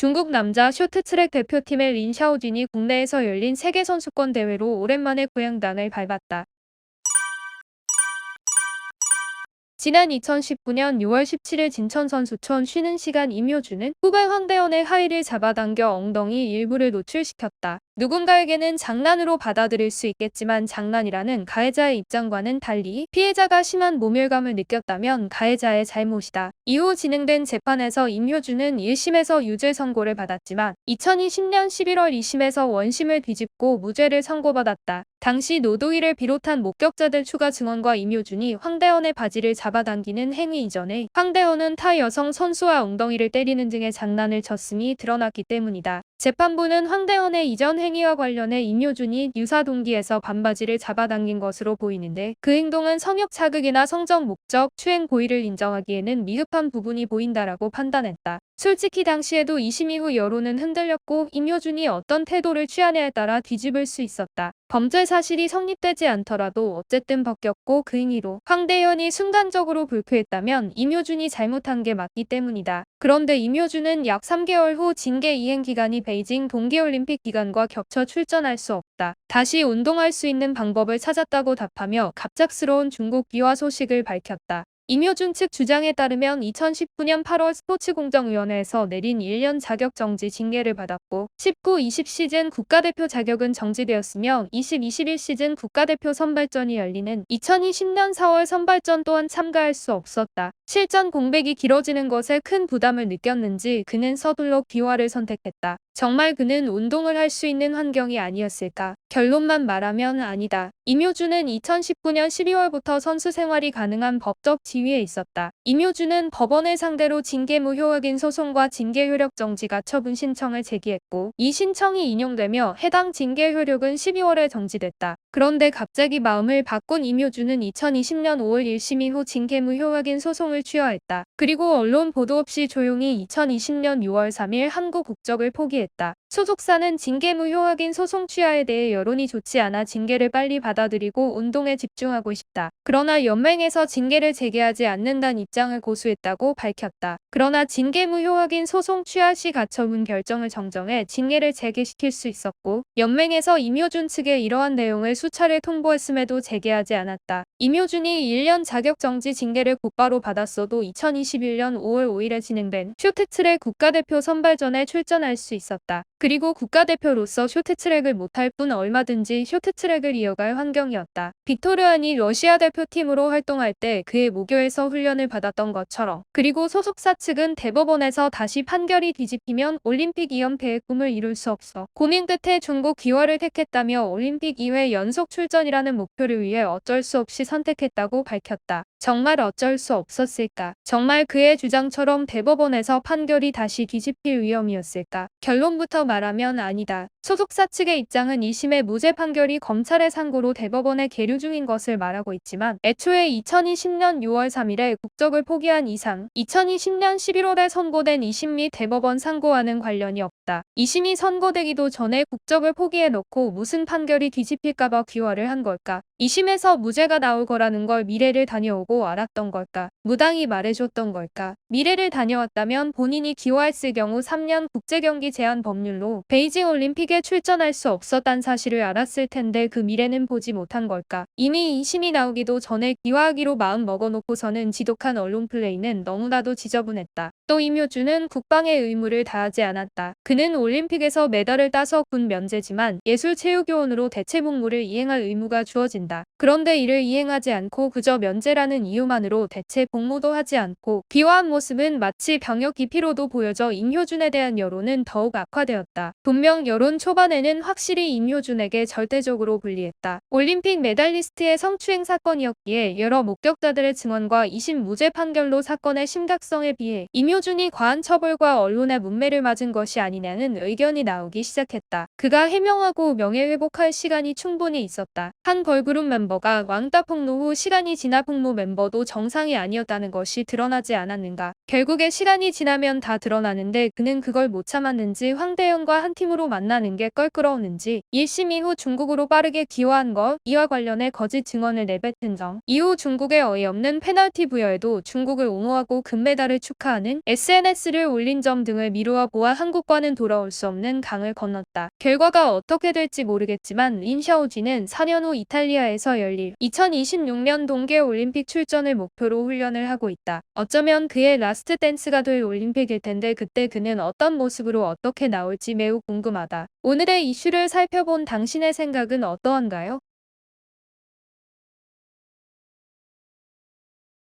중국 남자 쇼트트랙 대표팀의 린 샤오진이 국내에서 열린 세계선수권 대회로 오랜만에 고향땅을 밟았다. 지난 2019년 6월 17일 진천선수촌 쉬는 시간 임효준은 후배 황대현의 하의를 잡아당겨 엉덩이 일부를 노출시켰다. 누군가에게는 장난으로 받아들일 수 있겠지만 장난이라는 가해자의 입장과는 달리 피해자가 심한 모멸감을 느꼈다면 가해자의 잘못이다. 이후 진행된 재판에서 임효준은 1심에서 유죄 선고를 받았지만 2020년 11월 2심에서 원심을 뒤집고 무죄를 선고받았다. 당시 노도희를 비롯한 목격자들 추가 증언과 임효준이 황대현의 바지를 잡아당기는 행위 이전에 황대현은 타 여성 선수와 엉덩이를 때리는 등의 장난을 쳤음이 드러났기 때문이다. 재판부는 황대현의 이전 행위와 관련해 임효준이 유사 동기에서 반바지를 잡아당긴 것으로 보이는데 그 행동은 성욕 자극이나 성적 목적, 추행 고의를 인정하기에는 미흡한 부분이 보인다라고 판단했다. 솔직히 당시에도 2심 이후 여론은 흔들렸고 임효준이 어떤 태도를 취하냐에 따라 뒤집을 수 있었다. 범죄 사실이 성립되지 않더라도 어쨌든 벗겼고 그 행위로 황대현이 순간적으로 불쾌했다면 임효준이 잘못한 게 맞기 때문이다. 그런데 임효준은 약 3개월 후 징계 이행 기간이 베이징 동계올림픽 기간과 겹쳐 출전할 수 없다. 다시 운동할 수 있는 방법을 찾았다고 답하며 갑작스러운 중국 비화 소식을 밝혔다. 임효준 측 주장에 따르면 2019년 8월 스포츠공정위원회에서 내린 1년 자격정지 징계를 받았고 19-20 시즌 국가대표 자격은 정지되었으며 20-21 시즌 국가대표 선발전이 열리는 2020년 4월 선발전 또한 참가할 수 없었다. 실전 공백이 길어지는 것에 큰 부담을 느꼈는지 그는 서둘러 비화를 선택했다. 정말 그는 운동을 할 수 있는 환경이 아니었을까? 결론만 말하면 아니다. 임효준은 2019년 12월부터 선수 생활이 가능한 법적 지위에 있었다. 임효준은 법원을 상대로 징계 무효 확인 소송과 징계 효력 정지가 처분 신청을 제기했고 이 신청이 인용되며 해당 징계 효력은 12월에 정지됐다. 그런데 갑자기 마음을 바꾼 임효준은 2020년 5월 1심 이후 징계 무효 확인 소송을 취하했다. 그리고 언론 보도 없이 조용히 2020년 6월 3일 한국 국적을 포기했다. 소속사는 징계 무효 확인 소송 취하에 대해 여론이 좋지 않아 징계를 빨리 받아들이고 운동에 집중하고 싶다. 그러나 연맹에서 징계를 재개하지 않는다는 입장을 고수했다고 밝혔다. 그러나 징계 무효 확인 소송 취하 시 가처분 결정을 정정해 징계를 재개시킬 수 있었고 연맹에서 임효준 측에 이러한 내용을 수차례 통보했음에도 재개하지 않았다. 임효준이 1년 자격정지 징계를 곧바로 받았어도 2021년 5월 5일에 진행된 쇼트트랙 국가대표 선발전에 출전할 수 있었다. 그리고 국가대표로서 쇼트트랙을 못할 뿐 얼마든지 쇼트트랙을 이어갈 환경이었다. 빅토르안이 러시아 대표팀으로 활동할 때 그의 모교에서 훈련을 받았던 것처럼 그리고 소속사 측은 대법원에서 다시 판결이 뒤집히면 올림픽 2연패의 꿈을 이룰 수 없어 고민 끝에 중국 기화를 택했다며 올림픽 2회 연속 출전이라는 목표를 위해 어쩔 수 없이 선택했다고 밝혔다. 정말 어쩔 수 없었을까? 정말 그의 주장처럼 대법원에서 판결이 다시 뒤집힐 위험이었을까? 결론부터 말하면 아니다. 소속사 측의 입장은 2심의 무죄 판결이 검찰의 상고로 대법원에 계류 중인 것을 말하고 있지만 애초에 2020년 6월 3일에 국적을 포기한 이상 2020년 11월에 선고된 2심 및 대법원 상고와는 관련이 없다. 2심이 선고되기도 전에 국적을 포기해 놓고 무슨 판결이 뒤집힐까봐 귀화를 한 걸까? 2심에서 무죄가 나올 거라는 걸 미래를 다녀오고 알았던 걸까? 무당이 말해줬던 걸까? 미래를 다녀왔다면 본인이 기화했을 경우 3년 국제경기 제한 법률로 베이징 올림픽에 출전할 수 없었단 사실을 알았을 텐데 그 미래는 보지 못한 걸까? 이미 2심이 나오기도 전에 기화하기로 마음 먹어놓고서는 지독한 언론 플레이는 너무나도 지저분했다. 또 임효준은 국방의 의무를 다하지 않았다. 그는 올림픽에서 메달을 따서 군 면제지만 예술체육요원으로 대체복무를 이행할 의무가 주어진다. 그런데 이를 이행하지 않고 그저 면제라는 이유만으로 대체 복무도 하지 않고 기화한 모습은 마치 병역 기피로도 보여져 임효준에 대한 여론은 더욱 악화되었다. 분명 여론 초반에는 확실히 임효준에게 절대적으로 불리했다. 올림픽 메달리스트의 성추행 사건이었기에 여러 목격자들의 증언과 2심 무죄 판결로 사건의 심각성에 비해 임효준이 과한 처벌과 언론의 문매를 맞은 것이 아니냐는 의견이 나오기 시작했다. 그가 해명하고 명예회복할 시간이 충분히 있었다. 한 걸그룹 멤버가 왕따 폭로 후 시간이 지나 폭로 멤버도 정상이 아니었다는 것이 드러나지 않았는가. 있었다. 결국에 시간이 지나면 다 드러나는데 그는 그걸 못 참았는지 황대현과 한 팀으로 만나는 게 껄끄러웠는지 1심 이후 중국으로 빠르게 기화한 것, 이와 관련해 거짓 증언을 내뱉은 점, 이후 중국의 어이없는 페널티 부여에도 중국을 옹호하고 금메달을 축하하는 SNS를 올린 점 등을 미루어 보아 한국과는 돌아올 수 없는 강을 건넜다. 결과가 어떻게 될지 모르겠지만 린 샤오지는 4년 후 이탈리아에서 열릴 2026년 동계올림픽 출전을 목표로 훈련을 하고 있다. 어쩌면 그의 라스트 댄스가 될 올림픽일 텐데 그때 그는 어떤 모습으로 어떻게 나올지 매우 궁금하다. 오늘의 이슈를 살펴본 당신의 생각은 어떠한가요?